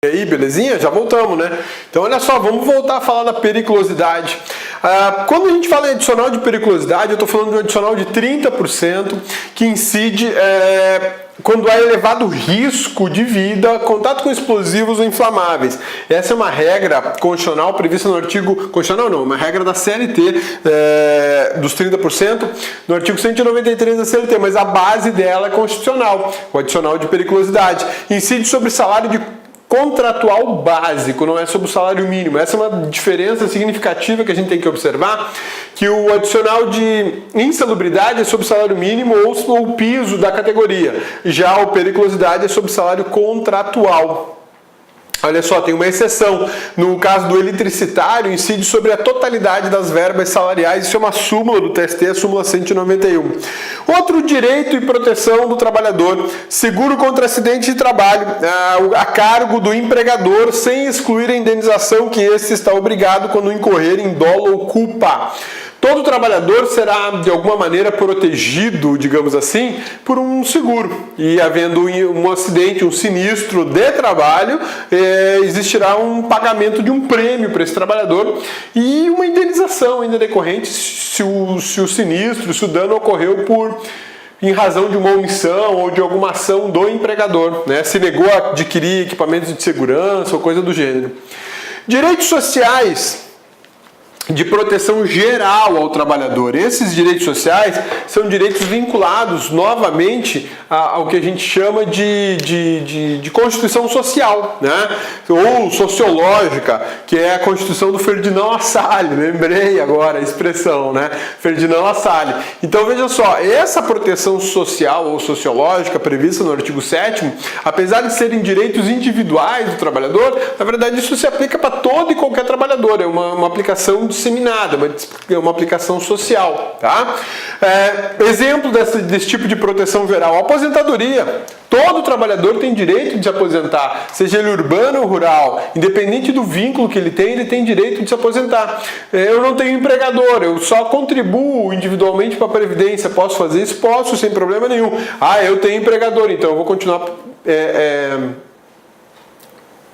E aí, belezinha? Já voltamos, né? Então, olha só, vamos voltar a falar da periculosidade. Quando a gente fala em adicional de periculosidade, eu estou falando de um adicional de 30% que incide quando há elevado risco de vida, contato com explosivos ou inflamáveis. Essa é uma regra constitucional prevista no artigo... Constitucional não, uma regra da CLT, dos 30%, no artigo 193 da CLT, mas a base dela é constitucional, o adicional de periculosidade. Incide sobre salário de contratual básico, não é sobre o salário mínimo. Essa é uma diferença significativa que a gente tem que observar, que o adicional de insalubridade é sobre o salário mínimo ou o piso da categoria. Já a periculosidade é sobre o salário contratual. Olha só, tem uma exceção. No caso do eletricitário, incide sobre a totalidade das verbas salariais. Isso é uma súmula do TST, a súmula 191. Outro direito e proteção do trabalhador. Seguro contra acidente de trabalho, a cargo do empregador, sem excluir a indenização que este está obrigado quando incorrer em dolo ou culpa. Todo trabalhador será, de alguma maneira, protegido, digamos assim, por um seguro. E havendo um acidente, um sinistro de trabalho, existirá um pagamento de um prêmio para esse trabalhador e uma indenização ainda decorrente se o sinistro, se o dano ocorreu em razão de uma omissão ou de alguma ação do empregador, né? Se negou a adquirir equipamentos de segurança ou coisa do gênero. Direitos sociais de proteção geral ao trabalhador. Esses direitos sociais são direitos vinculados novamente ao que a gente chama de Constituição Social, né? Ou sociológica, que é a Constituição do Ferdinand Lassalle. Lembrei agora a expressão, né? Ferdinand Lassalle. Então veja só, essa proteção social ou sociológica prevista no artigo 7º, apesar de serem direitos individuais do trabalhador, na verdade isso se aplica para todo e qualquer trabalhador. É uma aplicação disseminada, uma aplicação social, tá? Exemplo desse tipo de proteção geral, a aposentadoria. Todo trabalhador tem direito de se aposentar, seja ele urbano ou rural, independente do vínculo que ele tem direito de se aposentar. Eu não tenho empregador, eu só contribuo individualmente para a Previdência, posso fazer isso? Posso, sem problema nenhum. Eu tenho empregador, então eu vou continuar...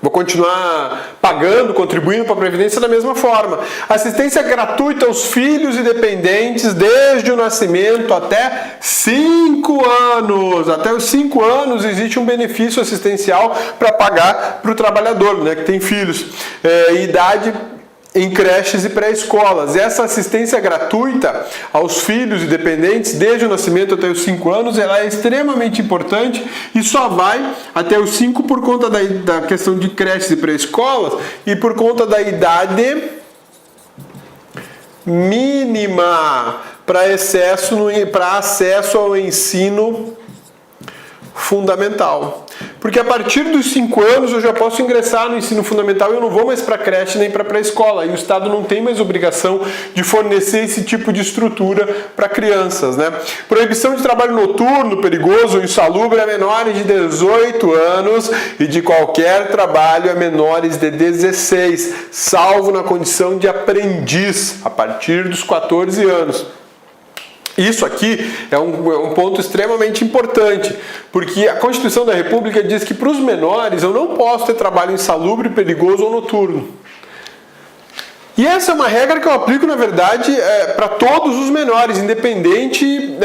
Vou continuar pagando, contribuindo para a Previdência da mesma forma. Assistência gratuita aos filhos e dependentes desde o nascimento até 5 anos. Até os 5 anos existe um benefício assistencial para pagar para o trabalhador, né, que tem filhos. Idade em creches e pré-escolas. Essa assistência gratuita aos filhos e dependentes desde o nascimento até os 5 anos, ela é extremamente importante e só vai até os 5 por conta da questão de creches e pré-escolas e por conta da idade mínima para acesso ao ensino fundamental. Porque a partir dos 5 anos eu já posso ingressar no ensino fundamental e eu não vou mais para a creche nem para a pré-escola. E o Estado não tem mais obrigação de fornecer esse tipo de estrutura para crianças, né? Proibição de trabalho noturno, perigoso ou insalubre a menores de 18 anos e de qualquer trabalho a menores de 16, salvo na condição de aprendiz, a partir dos 14 anos. Isso aqui é um ponto extremamente importante, porque a Constituição da República diz que para os menores eu não posso ter trabalho insalubre, perigoso ou noturno. E essa é uma regra que eu aplico, na verdade, para todos os menores, independente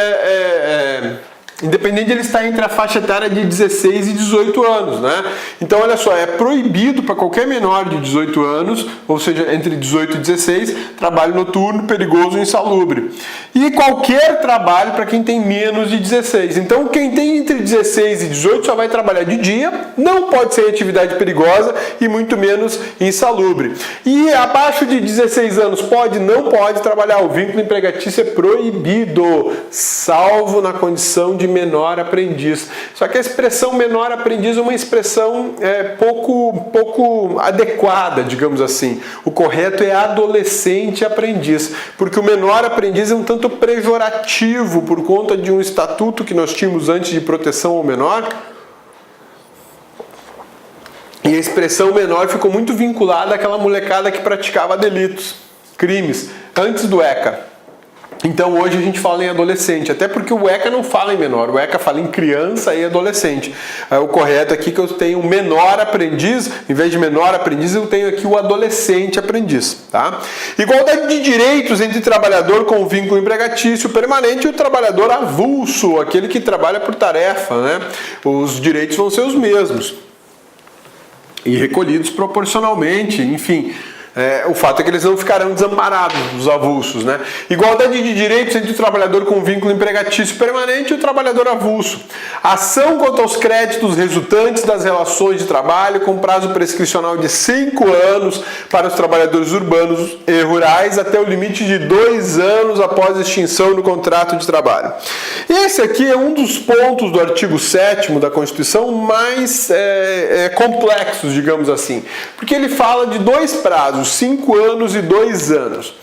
de ele estar entre a faixa etária de 16 e 18 anos, né? Então, olha só, é proibido para qualquer menor de 18 anos, ou seja, entre 18 e 16, trabalho noturno, perigoso ou insalubre. E qualquer trabalho para quem tem menos de 16. Então, quem tem entre 16 e 18 só vai trabalhar de dia, não pode ser atividade perigosa e muito menos insalubre. E abaixo de 16 anos pode, não pode trabalhar. O vínculo empregatício é proibido, salvo na condição de menor aprendiz. Só que a expressão menor aprendiz é uma expressão pouco adequada, digamos assim. O correto é adolescente aprendiz, porque o menor aprendiz é um tanto pejorativo por conta de um estatuto que nós tínhamos antes de proteção ao menor. E a expressão menor ficou muito vinculada àquela molecada que praticava delitos, crimes, antes do ECA. Então hoje a gente fala em adolescente, até porque o ECA não fala em menor, o ECA fala em criança e adolescente. O correto aqui é que eu tenho menor aprendiz, em vez de menor aprendiz eu tenho aqui o adolescente aprendiz, tá? Igualdade de direitos entre trabalhador com vínculo empregatício permanente e o trabalhador avulso, aquele que trabalha por tarefa, né? Os direitos vão ser os mesmos e recolhidos proporcionalmente, enfim. O fato é que eles não ficarão desamparados, os avulsos, né? Igualdade de direitos entre o trabalhador com vínculo empregatício permanente e o trabalhador avulso. Ação quanto aos créditos resultantes das relações de trabalho com prazo prescricional de 5 anos para os trabalhadores urbanos e rurais até o limite de 2 anos após a extinção do contrato de trabalho. Esse aqui é um dos pontos do artigo 7º da Constituição mais complexos, digamos assim, porque ele fala de 2 prazos, 5 anos e 2 anos.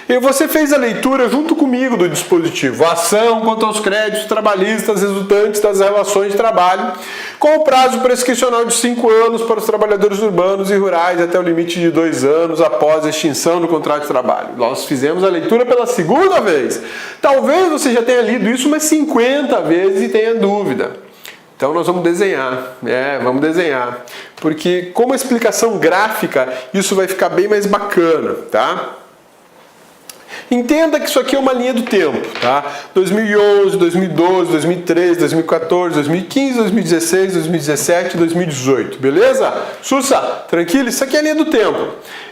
E você fez a leitura junto comigo do dispositivo. Ação quanto aos créditos trabalhistas resultantes das relações de trabalho, com o prazo prescricional de 5 anos para os trabalhadores urbanos e rurais até o limite de 2 anos após a extinção do contrato de trabalho. Nós fizemos a leitura pela segunda vez. Talvez você já tenha lido isso umas 50 vezes e tenha dúvida. Então nós vamos desenhar, vamos desenhar, porque como explicação gráfica isso vai ficar bem mais bacana, tá? Entenda que isso aqui é uma linha do tempo, tá? 2011, 2012, 2013, 2014, 2015, 2016, 2017, 2018, beleza? Sussa, tranquilo? Isso aqui é a linha do tempo.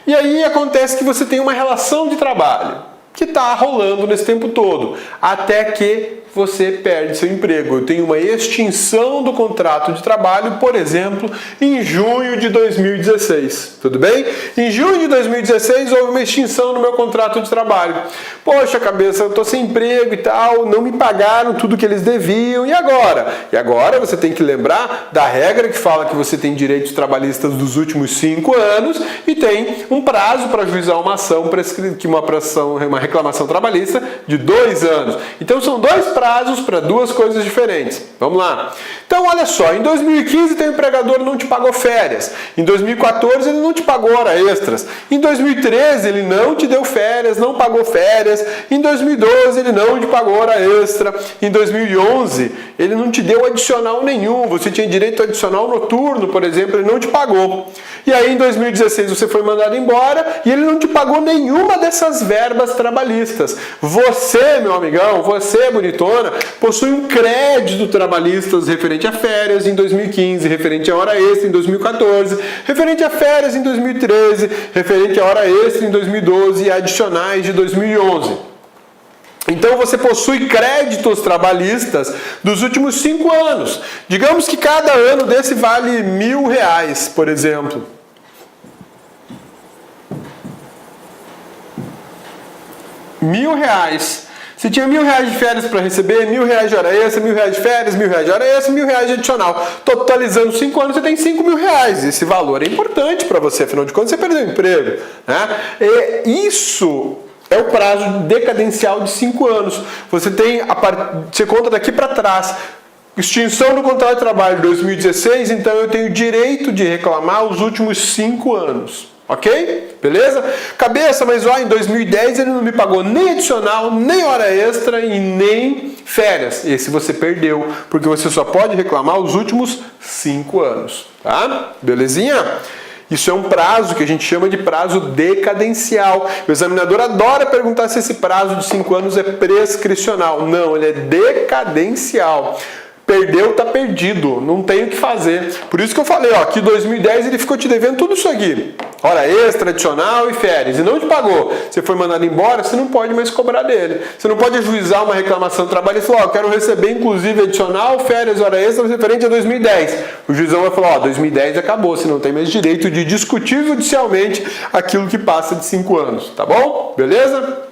E aí acontece que você tem uma relação de trabalho que está rolando nesse tempo todo, até que você perde seu emprego. Eu tenho uma extinção do contrato de trabalho, por exemplo, em junho de 2016. Tudo bem? Em junho de 2016 houve uma extinção no meu contrato de trabalho. Poxa, cabeça, eu estou sem emprego e tal, não me pagaram tudo que eles deviam, e agora? E agora você tem que lembrar da regra que fala que você tem direitos trabalhistas dos últimos 5 anos e tem um prazo para ajuizar uma ação, uma reclamação trabalhista de 2 anos. Então são 2 prazos para 2 coisas diferentes. Vamos lá. Então olha só, em 2015 teu empregador não te pagou férias. Em 2014 ele não te pagou hora extras. Em 2013 ele não te deu férias, não pagou férias. Em 2012 ele não te pagou hora extra. Em 2011 ele não te deu adicional nenhum. Você tinha direito a adicional noturno, por exemplo, ele não te pagou. E aí em 2016 você foi mandado embora e ele não te pagou nenhuma dessas verbas trabalhistas. Você, meu amigão, você, bonitona, possui um crédito trabalhista referente a férias em 2015, referente a hora extra em 2014, referente a férias em 2013, referente a hora extra em 2012 e adicionais de 2011. Então você possui créditos trabalhistas dos últimos 5 anos. Digamos que cada ano desse vale R$1.000, por exemplo. R$1.000. Você tinha R$1.000 de férias para receber, R$1.000 de hora extra, R$1.000 de férias, R$1.000 de hora extra, R$1.000 de adicional. Totalizando 5 anos, você tem R$5.000. Esse valor é importante para você, afinal de contas, você perdeu o emprego, né? E isso é o prazo decadencial de 5 anos. Você conta daqui para trás. Extinção do contrato de trabalho de 2016, então eu tenho direito de reclamar os últimos 5 anos. Ok? Beleza? Cabeça, mas em 2010 ele não me pagou nem adicional, nem hora extra e nem férias. Esse você perdeu, porque você só pode reclamar os últimos 5 anos. Tá? Belezinha? Isso é um prazo que a gente chama de prazo decadencial. O examinador adora perguntar se esse prazo de 5 anos é prescricional. Não, ele é decadencial. Perdeu, tá perdido, não tem o que fazer. Por isso que eu falei, que 2010 ele ficou te devendo tudo isso aqui. Hora extra, adicional e férias. E não te pagou. Você foi mandado embora, você não pode mais cobrar dele. Você não pode ajuizar uma reclamação trabalhista e falar, eu quero receber inclusive adicional, férias, hora extra referente a 2010. O juizão vai falar, 2010 acabou, você não tem mais direito de discutir judicialmente aquilo que passa de 5 anos. Tá bom? Beleza?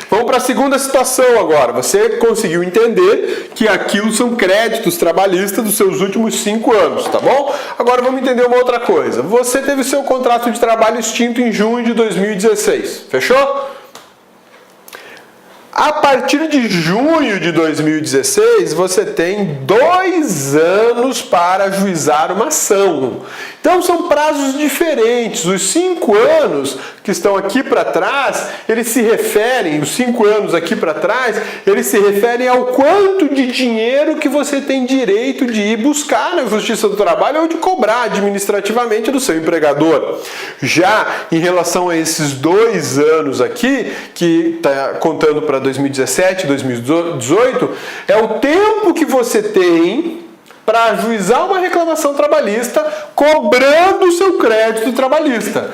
Vamos para a segunda situação agora. Você conseguiu entender que aquilo são créditos trabalhistas dos seus últimos 5 anos, tá bom? Agora vamos entender uma outra coisa. Você teve seu contrato de trabalho extinto em junho de 2016. Fechou? A partir de junho de 2016, você tem 2 anos para ajuizar uma ação. Então são prazos diferentes. Os 5 anos que estão aqui para trás, eles se referem, os 5 anos aqui para trás, eles se referem ao quanto de dinheiro que você tem direito de ir buscar na Justiça do Trabalho ou de cobrar administrativamente do seu empregador. Já em relação a esses 2 anos aqui, que está contando para 2017 e 2018, é o tempo que você tem para ajuizar uma reclamação trabalhista cobrando o seu crédito trabalhista.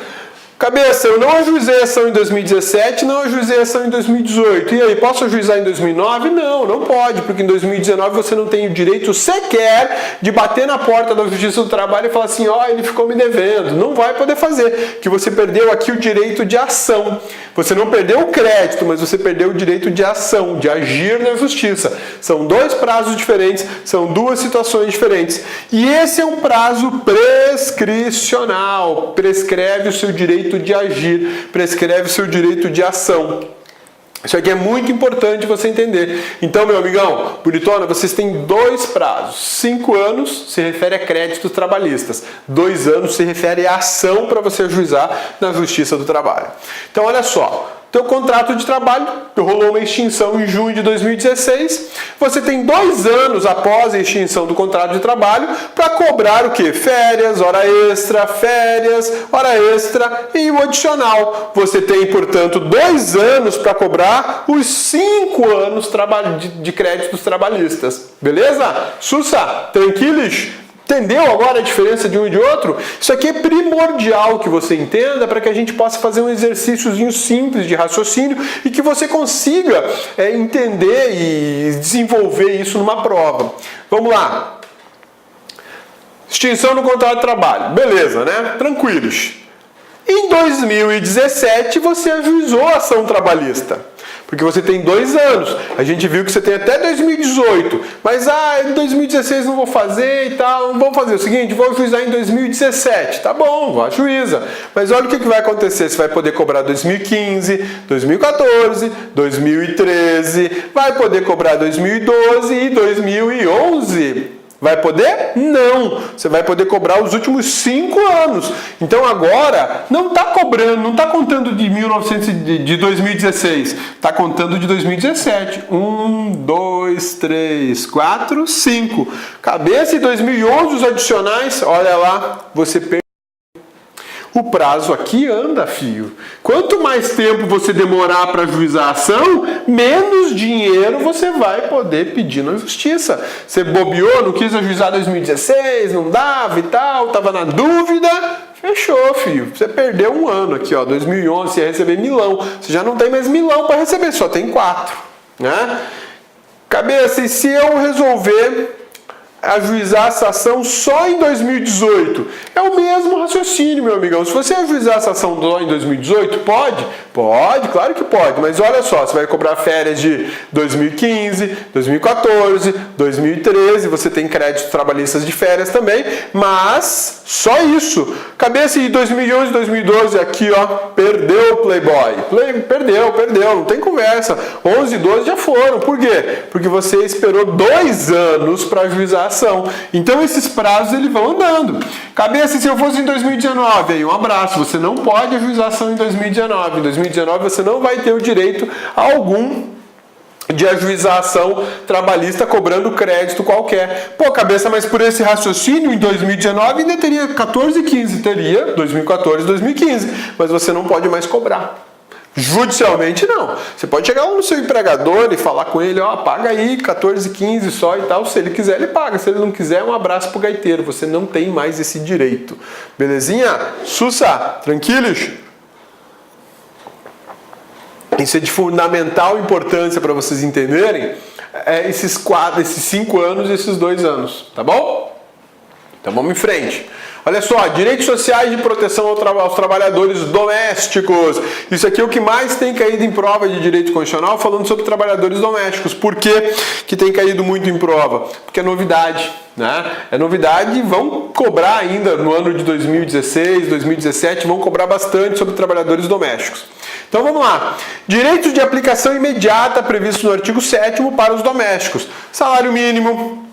Cabeça, eu não ajuizei ação em 2017, não ajuizei ação em 2018. E aí, posso ajuizar em 2009? Não, não pode, porque em 2019 você não tem o direito sequer de bater na porta da Justiça do Trabalho e falar assim, ó, ele ficou me devendo. Não vai poder fazer, que você perdeu aqui o direito de ação. Você não perdeu o crédito, mas você perdeu o direito de ação, de agir na Justiça. São 2 prazos diferentes, são 2 situações diferentes. E esse é um prazo prescricional, prescreve o seu direito de agir, prescreve o seu direito de ação. Isso aqui é muito importante você entender. Então, meu amigão, bonitona, vocês têm 2 prazos. 5 anos se refere a créditos trabalhistas. 2 anos se refere a ação para você ajuizar na Justiça do Trabalho. Então, olha só. Teu contrato de trabalho rolou uma extinção em junho de 2016. Você tem 2 anos após a extinção do contrato de trabalho para cobrar o quê? Férias, hora extra e o adicional. Você tem, portanto, 2 anos para cobrar os 5 anos de créditos trabalhistas. Beleza? Sussa, tranquilos? Entendeu agora a diferença de um e de outro? Isso aqui é primordial que você entenda para que a gente possa fazer um exercíciozinho simples de raciocínio e que você consiga entender e desenvolver isso numa prova. Vamos lá. Extinção do contrato de trabalho. Beleza, né? Tranquilos. Em 2017 você ajuizou a ação trabalhista. Porque você tem 2 anos. A gente viu que você tem até 2018. Mas, em 2016 não vou fazer e tal. Vamos fazer o seguinte, vou ajuizar em 2017. Tá bom, ajuiza. Mas olha o que vai acontecer. Você vai poder cobrar 2015, 2014, 2013. Vai poder cobrar 2012 e 2011. Vai poder? Não. Você vai poder cobrar os últimos 5 anos. Então agora não está cobrando, não está contando de 2016. Está contando de 2017. 1, 2, 3, 4, 5. Cabeça em 2011 os adicionais, olha lá, você perde. O prazo aqui anda, filho. Quanto mais tempo você demorar para ajuizar a ação, menos dinheiro você vai poder pedir na justiça. Você bobeou, não quis ajuizar 2016, não dava e tal, estava na dúvida, fechou, filho. Você perdeu 1 ano aqui, ó. 2011 você ia receber 1.000. Você já não tem mais 1.000 para receber, só tem 4. Né? Cabeça, e se eu resolver ajuizar essa ação só em 2018? É o mesmo raciocínio, meu amigão. Se você ajuizar essa ação só em 2018, pode? Pode, claro que pode. Mas olha só, você vai cobrar férias de 2015, 2014, 2013. Você tem créditos trabalhistas de férias também. Mas só isso. Cabeça de 2011, 2012 aqui, ó. Perdeu o Playboy. Perdeu. Não tem conversa. 11 e 12 já foram. Por quê? Porque você esperou 2 anos para ajuizar a ação. Então esses prazos eles vão andando. Cabeça, se eu fosse em 2019, aí um abraço. Você não pode ajuizar a ação em 2019. Em 2019 você não vai ter o direito algum de ajuizar a ação trabalhista cobrando crédito qualquer. Pô, cabeça, mas por esse raciocínio, em 2019 ainda teria 14 e 15. Teria 2014 e 2015. Mas você não pode mais cobrar. Judicialmente não. Você pode chegar no seu empregador e falar com ele, ó, paga aí 14, 15 só e tal. Se ele quiser, ele paga. Se ele não quiser, um abraço pro gaiteiro. Você não tem mais esse direito. Belezinha? Sussa, tranquilos? Isso é de fundamental importância para vocês entenderem esses 5 anos e esses 2 anos. Tá bom? Então vamos em frente. Olha só, direitos sociais de proteção aos trabalhadores domésticos. Isso aqui é o que mais tem caído em prova de direito constitucional, falando sobre trabalhadores domésticos. Por que tem caído muito em prova? Porque é novidade, né? É novidade e vão cobrar ainda no ano de 2016, 2017, vão cobrar bastante sobre trabalhadores domésticos. Então vamos lá. Direitos de aplicação imediata previstos no artigo 7º para os domésticos. Salário mínimo,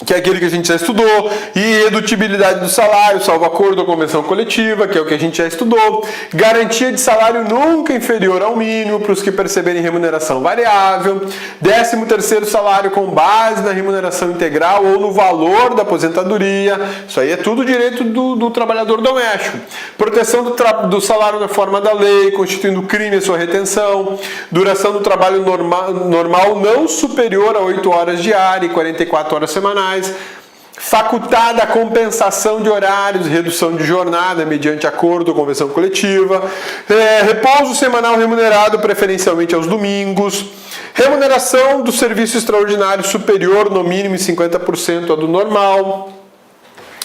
que é aquele que a gente já estudou, e redutibilidade do salário, salvo acordo ou convenção coletiva, que é o que a gente já estudou, garantia de salário nunca inferior ao mínimo para os que perceberem remuneração variável, 13º salário com base na remuneração integral ou no valor da aposentadoria, isso aí é tudo direito do trabalhador doméstico, proteção do salário na forma da lei, constituindo crime a sua retenção, duração do trabalho normal não superior a 8 horas diárias e 44 horas semanais, facultada a compensação de horários, redução de jornada mediante acordo ou convenção coletiva, repouso semanal remunerado preferencialmente aos domingos, remuneração do serviço extraordinário superior no mínimo em 50% ao do normal,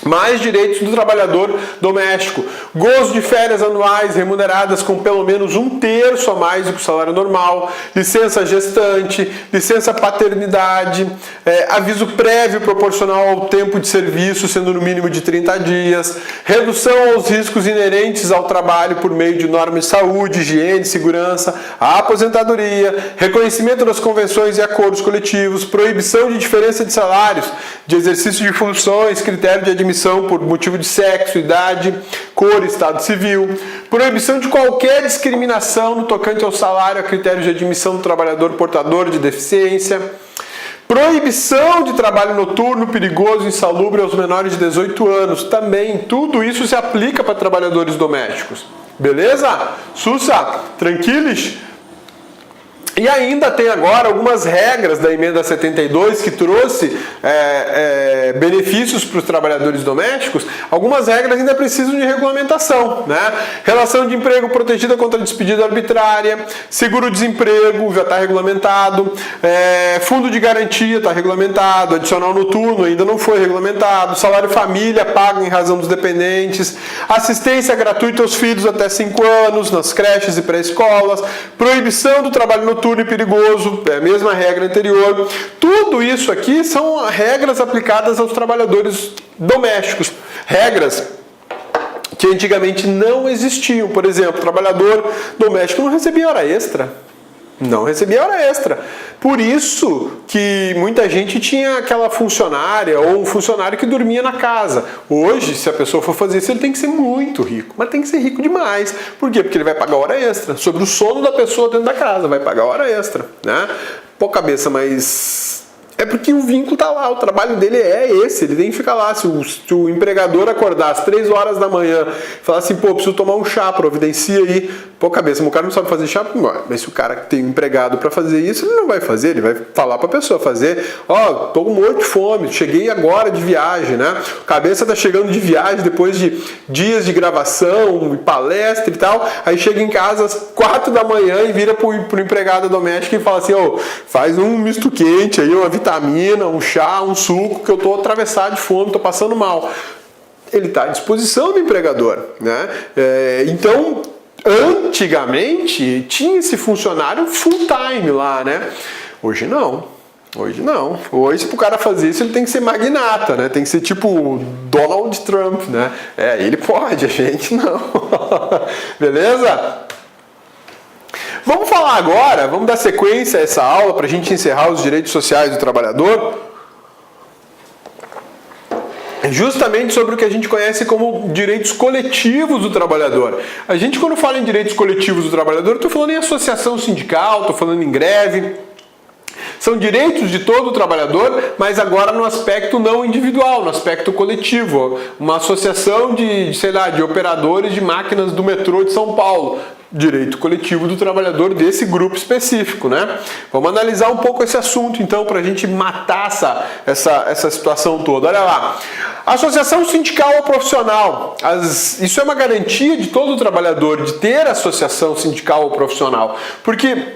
mais direitos do trabalhador doméstico, gozo de férias anuais remuneradas com pelo menos 1/3 a mais do que o salário normal, licença gestante, licença paternidade, aviso prévio proporcional ao tempo de serviço, sendo no mínimo de 30 dias, redução aos riscos inerentes ao trabalho por meio de normas de saúde, higiene, segurança, a aposentadoria, reconhecimento das convenções e acordos coletivos, proibição de diferença de salários, de exercício de funções, critério de admissão por motivo de sexo, idade, cor, estado civil, proibição de qualquer discriminação no tocante ao salário a critérios de admissão do trabalhador portador de deficiência, proibição de trabalho noturno, perigoso, insalubre aos menores de 18 anos. Também, tudo isso se aplica para trabalhadores domésticos. Beleza? Sussa, tranquilos? E ainda tem agora algumas regras da emenda 72 que trouxe benefícios para os trabalhadores domésticos. Algumas regras ainda precisam de regulamentação, né? Relação de emprego protegida contra despedida arbitrária, seguro-desemprego já está regulamentado, fundo de garantia está regulamentado, adicional noturno ainda não foi regulamentado, salário família pago em razão dos dependentes, assistência gratuita aos filhos até 5 anos nas creches e pré-escolas, proibição do trabalho noturno e perigoso, é a mesma regra anterior. Tudo isso aqui são regras aplicadas aos trabalhadores domésticos. Regras que antigamente não existiam. Por exemplo, o trabalhador doméstico não recebia hora extra. Não recebia hora extra. Por isso que muita gente tinha aquela funcionária ou um funcionário que dormia na casa. Hoje, se a pessoa for fazer isso, ele tem que ser muito rico. Mas tem que ser rico demais. Por quê? Porque ele vai pagar hora extra. Sobre o sono da pessoa dentro da casa, vai pagar hora extra, né? Pô, cabeça, mas é porque o vínculo tá lá, o trabalho dele é esse, ele tem que ficar lá. Se o empregador acordar às 3 horas da manhã e falar assim, pô, preciso tomar um chá, providencia aí. Pô, cabeça, o cara não sabe fazer chá, mas se o cara tem um empregado para fazer isso, ele não vai fazer, ele vai falar para a pessoa fazer, tô com um monte de fome, cheguei agora de viagem, né? Cabeça tá chegando de viagem depois de dias de gravação, palestra e tal, aí chega em casa às 4 da manhã e vira pro empregado doméstico e fala assim, faz um misto quente aí, uma vitamina, um chá, um suco, que eu tô atravessado de fome, tô passando mal. Ele tá à disposição do empregador, né? Então, antigamente tinha esse funcionário full time lá, né? Hoje não. Hoje não. Hoje, para o cara fazer isso, ele tem que ser magnata, né? Tem que ser tipo Donald Trump, né? Ele pode, a gente não. Beleza? Vamos falar agora, vamos dar sequência a essa aula para a gente encerrar os direitos sociais do trabalhador. Justamente sobre o que a gente conhece como direitos coletivos do trabalhador. A gente, quando fala em direitos coletivos do trabalhador, estou falando em associação sindical, estou falando em greve. São direitos de todo o trabalhador, mas agora no aspecto não individual, no aspecto coletivo. Uma associação de operadores de máquinas do metrô de São Paulo. Direito coletivo do trabalhador desse grupo específico, né? Vamos analisar um pouco esse assunto, então, para a gente matar essa situação toda. Olha lá. Associação sindical ou profissional. Isso é uma garantia de todo trabalhador, de ter associação sindical ou profissional. Porque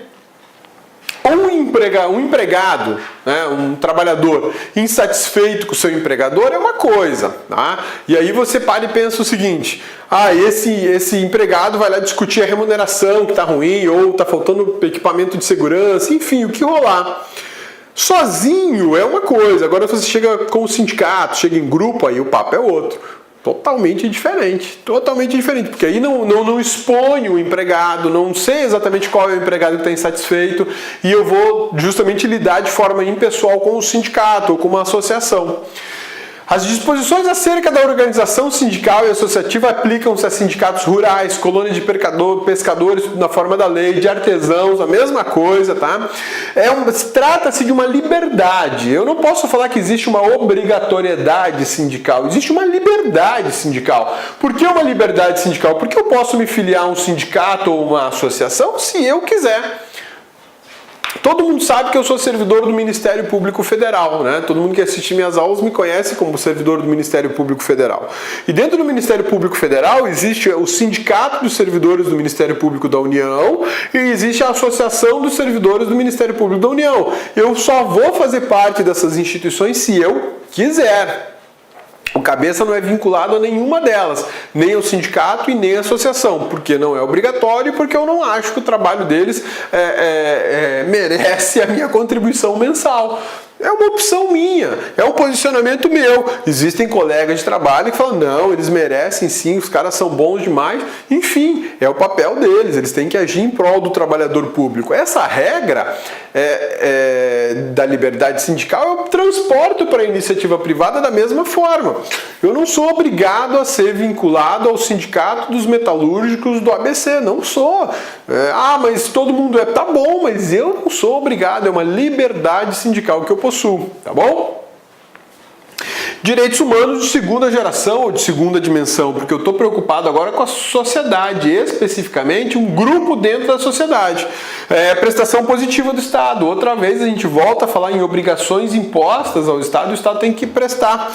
um empregado, né, um trabalhador insatisfeito com o seu empregador é uma coisa, tá? E aí você para e pensa o seguinte, esse empregado vai lá discutir a remuneração que está ruim, ou está faltando equipamento de segurança, enfim, o que rolar. Sozinho é uma coisa, agora você chega com o sindicato, chega em grupo, aí o papo é outro. Totalmente diferente, porque aí não exponho o empregado, não sei exatamente qual é o empregado que está insatisfeito e eu vou justamente lidar de forma impessoal com o sindicato ou com uma associação. As disposições acerca da organização sindical e associativa aplicam-se a sindicatos rurais, colônias de pescadores na forma da lei, de artesãos, a mesma coisa, tá? Trata-se de uma liberdade. Eu não posso falar que existe uma obrigatoriedade sindical, existe uma liberdade sindical. Por que uma liberdade sindical? Porque eu posso me filiar a um sindicato ou uma associação se eu quiser. Todo mundo sabe que eu sou servidor do Ministério Público Federal, né? Todo mundo que assiste minhas aulas me conhece como servidor do Ministério Público Federal. E dentro do Ministério Público Federal existe o Sindicato dos Servidores do Ministério Público da União e existe a Associação dos Servidores do Ministério Público da União. Eu só vou fazer parte dessas instituições se eu quiser. O cabeça não é vinculado a nenhuma delas, nem ao sindicato e nem à associação, porque não é obrigatório e porque eu não acho que o trabalho deles merece a minha contribuição mensal. É uma opção minha, é um posicionamento meu. Existem colegas de trabalho que falam, não, eles merecem sim, os caras são bons demais. Enfim, é o papel deles, eles têm que agir em prol do trabalhador público. Essa regra da liberdade sindical eu transporto para a iniciativa privada da mesma forma. Eu não sou obrigado a ser vinculado ao sindicato dos metalúrgicos do ABC, não sou. Mas todo mundo tá bom, mas eu não sou obrigado, é uma liberdade sindical que eu possuo, tá bom? Direitos humanos de segunda geração ou de segunda dimensão, porque eu estou preocupado agora com a sociedade, especificamente um grupo dentro da sociedade. Prestação positiva do Estado. Outra vez a gente volta a falar em obrigações impostas ao Estado e o Estado tem que prestar.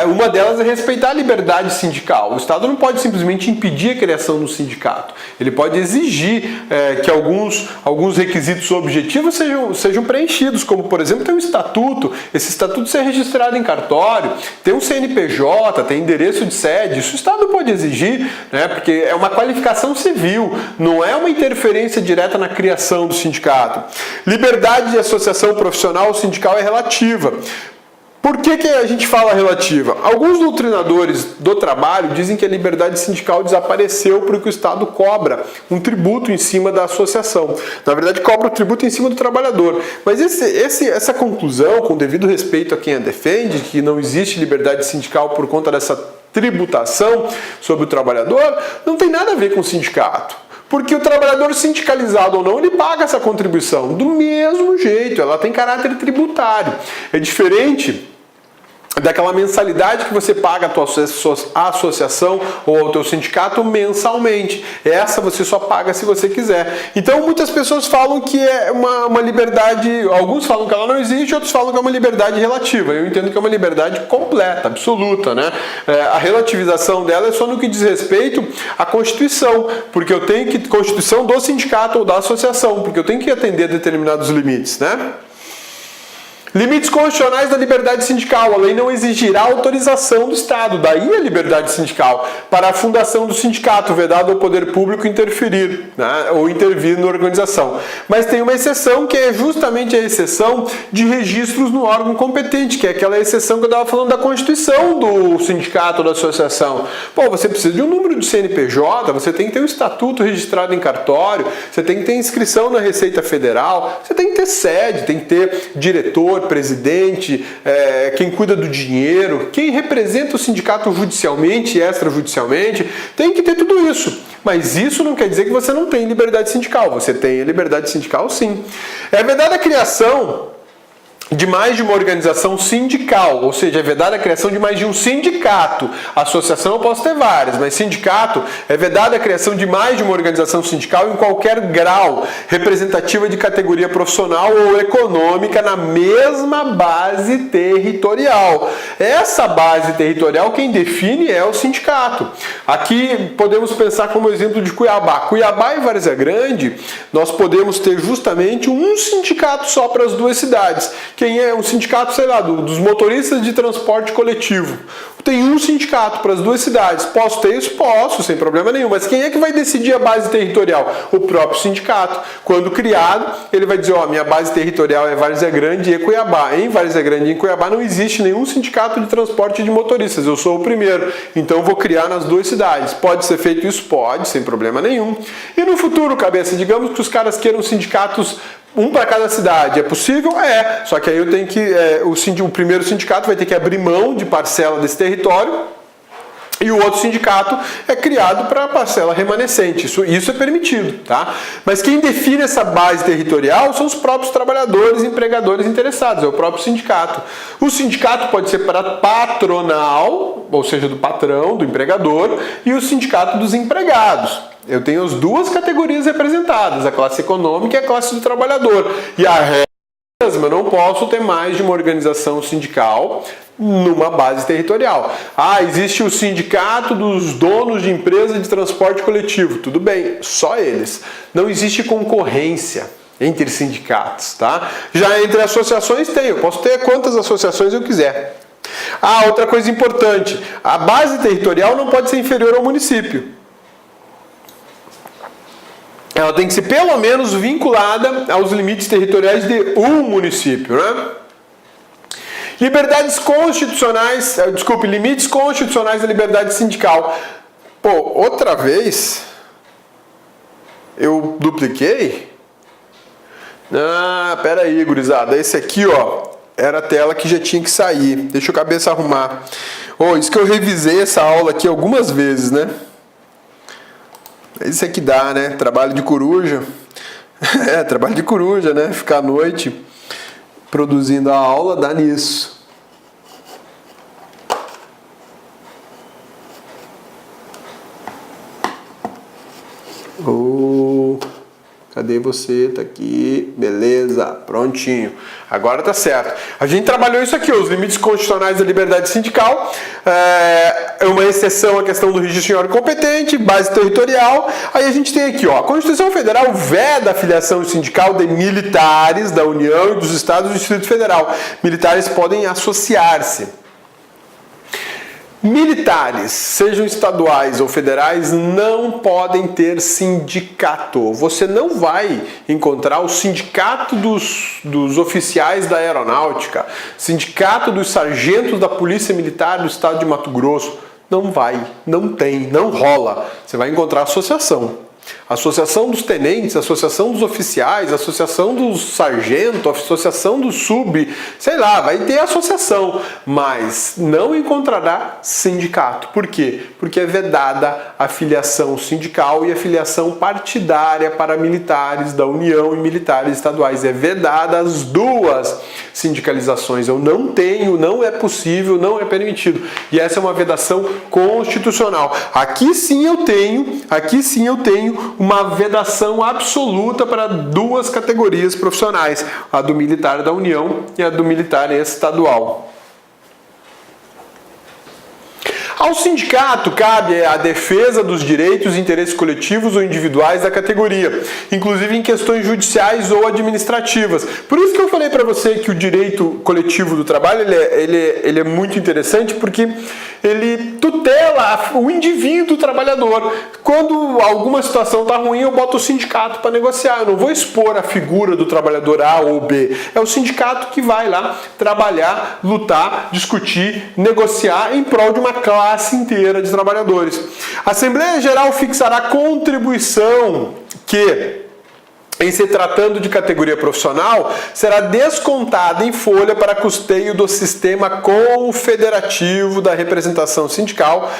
Uma delas é respeitar a liberdade sindical. O Estado não pode simplesmente impedir a criação do sindicato. Ele pode exigir que alguns requisitos objetivos sejam preenchidos, como por exemplo ter um estatuto, esse estatuto ser registrado em cartório, tem um CNPJ, tem endereço de sede, isso o Estado pode exigir, né, porque é uma qualificação civil, não é uma interferência direta na criação do sindicato. Liberdade de associação profissional sindical é relativa. Por que a gente fala relativa? Alguns doutrinadores do trabalho dizem que a liberdade sindical desapareceu porque o Estado cobra um tributo em cima da associação. Na verdade, cobra o tributo em cima do trabalhador. Mas essa conclusão, com devido respeito a quem a defende, que não existe liberdade sindical por conta dessa tributação sobre o trabalhador, não tem nada a ver com o sindicato. Porque o trabalhador sindicalizado ou não, ele paga essa contribuição do mesmo jeito, ela tem caráter tributário. É diferente daquela mensalidade que você paga a tua associação ou ao teu sindicato mensalmente. Essa você só paga se você quiser. Então muitas pessoas falam que é uma liberdade, alguns falam que ela não existe, outros falam que é uma liberdade relativa. Eu entendo que é uma liberdade completa, absoluta, né? A relativização dela é só no que diz respeito à Constituição, porque eu tenho que, Constituição do sindicato ou da associação, porque eu tenho que atender determinados limites, né? Limites constitucionais da liberdade sindical. A lei não exigirá autorização do Estado, daí a liberdade sindical, para a fundação do sindicato, vedado ao poder público interferir, né, ou intervir na organização. Mas tem uma exceção, que é justamente a exceção de registros no órgão competente, que é aquela exceção que eu estava falando da constituição do sindicato ou da associação. Você precisa de um número de CNPJ, você tem que ter um estatuto registrado em cartório, você tem que ter inscrição na Receita Federal, você tem que ter sede, tem que ter diretor, presidente, quem cuida do dinheiro, quem representa o sindicato judicialmente e extrajudicialmente, tem que ter tudo isso. Mas isso não quer dizer que você não tem liberdade sindical. Você tem a liberdade sindical, sim. É vedada a criação de mais de uma organização sindical, ou seja, é vedada a criação de mais de um sindicato. Associação eu posso ter várias, mas sindicato é vedada a criação de mais de uma organização sindical em qualquer grau, representativa de categoria profissional ou econômica na mesma base territorial. Essa base territorial quem define é o sindicato. Aqui podemos pensar como exemplo de Cuiabá. Cuiabá e Várzea Grande, nós podemos ter justamente um sindicato só para as duas cidades. Quem é um sindicato, sei lá, dos motoristas de transporte coletivo. Tem um sindicato para as duas cidades. Posso ter isso? Posso, sem problema nenhum. Mas quem é que vai decidir a base territorial? O próprio sindicato. Quando criado, ele vai dizer, minha base territorial é Várzea Grande e Cuiabá. Em Várzea Grande e em Cuiabá não existe nenhum sindicato sindicato de transporte de motoristas, eu sou o primeiro, então eu vou criar nas duas cidades. Pode ser feito isso? Pode, sem problema nenhum. E no futuro, cabeça, digamos que os caras queiram sindicatos um para cada cidade, é possível? É, só que aí eu tenho que, o primeiro sindicato vai ter que abrir mão de parcela desse território, e o outro sindicato é criado para a parcela remanescente. Isso é permitido, tá? Mas quem define essa base territorial são os próprios trabalhadores e empregadores interessados, é o próprio sindicato. O sindicato pode ser para patronal, ou seja, do patrão, do empregador, e o sindicato dos empregados. Eu tenho as duas categorias representadas, a classe econômica e a classe do trabalhador. E a regra eu não posso ter mais de uma organização sindical numa base territorial. Ah, existe o sindicato dos donos de empresa de transporte coletivo. Tudo bem, só eles. Não existe concorrência entre sindicatos, tá? Já entre associações tem, eu posso ter quantas associações eu quiser. Ah, outra coisa importante, a base territorial não pode ser inferior ao município. Ela tem que ser pelo menos vinculada aos limites territoriais de um município, né? Liberdades constitucionais, limites constitucionais da liberdade sindical. Pô, outra vez eu dupliquei? Ah, pera aí, gurizada. Esse aqui, ó, era a tela que já tinha que sair. Deixa o cabeça arrumar. Isso que eu revisei essa aula aqui algumas vezes, né? Isso é que dá, né? Trabalho de coruja. Trabalho de coruja, né? Ficar à noite produzindo a aula dá nisso. Cadê você? Tá aqui. Beleza, prontinho. Agora tá certo. A gente trabalhou isso aqui, os limites constitucionais da liberdade sindical. É uma exceção à questão do registro em órgão competente, base territorial. Aí a gente tem aqui, ó, a Constituição Federal veda a filiação sindical de militares da União e dos Estados do Distrito Federal. Militares podem associar-se. Militares, sejam estaduais ou federais, não podem ter sindicato. Você não vai encontrar o sindicato dos oficiais da aeronáutica, sindicato dos sargentos da Polícia Militar do Estado de Mato Grosso. Não vai, não tem, não rola. Você vai encontrar associação. Associação dos tenentes, associação dos oficiais, associação dos sargentos, associação do sub, sei lá, vai ter associação, mas não encontrará sindicato. Por quê? Porque é vedada a filiação sindical e a filiação partidária para militares da União e militares estaduais. É vedada as duas sindicalizações. Eu não tenho, não é possível, não é permitido. E essa é uma vedação constitucional. Aqui sim eu tenho uma vedação absoluta para duas categorias profissionais, a do militar da União e a do militar estadual. Ao sindicato cabe a defesa dos direitos e interesses coletivos ou individuais da categoria, inclusive em questões judiciais ou administrativas. Por isso que eu falei para você que o direito coletivo do trabalho ele é muito interessante, porque ele tutela o indivíduo trabalhador. Quando alguma situação está ruim, eu boto o sindicato para negociar. Eu não vou expor a figura do trabalhador A ou B. É o sindicato que vai lá trabalhar, lutar, discutir, negociar em prol de uma classe inteira de trabalhadores. A Assembleia Geral fixará contribuição que, em se tratando de categoria profissional, será descontada em folha para custeio do sistema confederativo da representação sindical,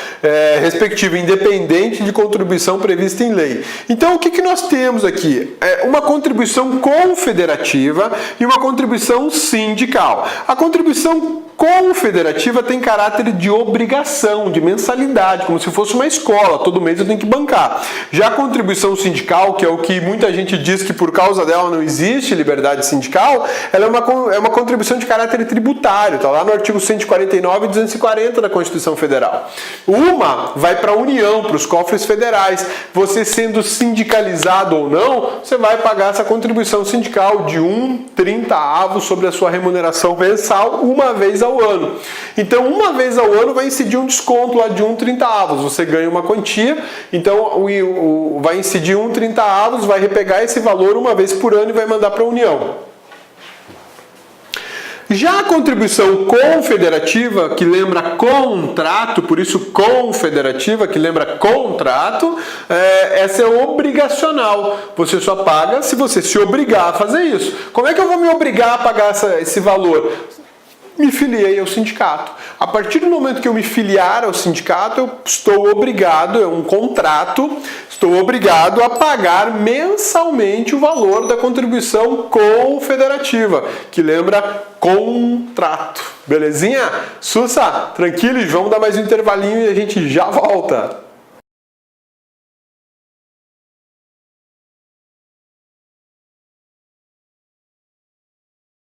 respectivo, independente de contribuição prevista em lei. Então, o que nós temos aqui? Uma contribuição confederativa e uma contribuição sindical. A contribuição confederativa tem caráter de obrigação, de mensalidade, como se fosse uma escola, todo mês eu tenho que bancar. Já a contribuição sindical, que é o que muita gente diz que por causa dela não existe liberdade sindical, ela é uma contribuição de caráter tributário, está lá no artigo 149 e 240 da Constituição Federal. Uma vai para a União, para os cofres federais. Você sendo sindicalizado ou não, você vai pagar essa contribuição sindical de 1/30 sobre a sua remuneração mensal uma vez ao ano. Então, uma vez ao ano vai incidir um desconto lá de 1/30. Você ganha uma quantia, então vai incidir 1/30, vai repegar esse valor uma vez por ano e vai mandar para a União. Já a contribuição confederativa, que lembra contrato, por isso confederativa, que lembra contrato, essa é obrigacional. Você só paga se você se obrigar a fazer isso. Como é que eu vou me obrigar a pagar esse valor? Me filiei ao sindicato. A partir do momento que eu me filiar ao sindicato, eu estou obrigado, é um contrato, estou obrigado a pagar mensalmente o valor da contribuição confederativa, que lembra contrato. Belezinha? Sussa, tranquilo, vamos dar mais um intervalinho e a gente já volta.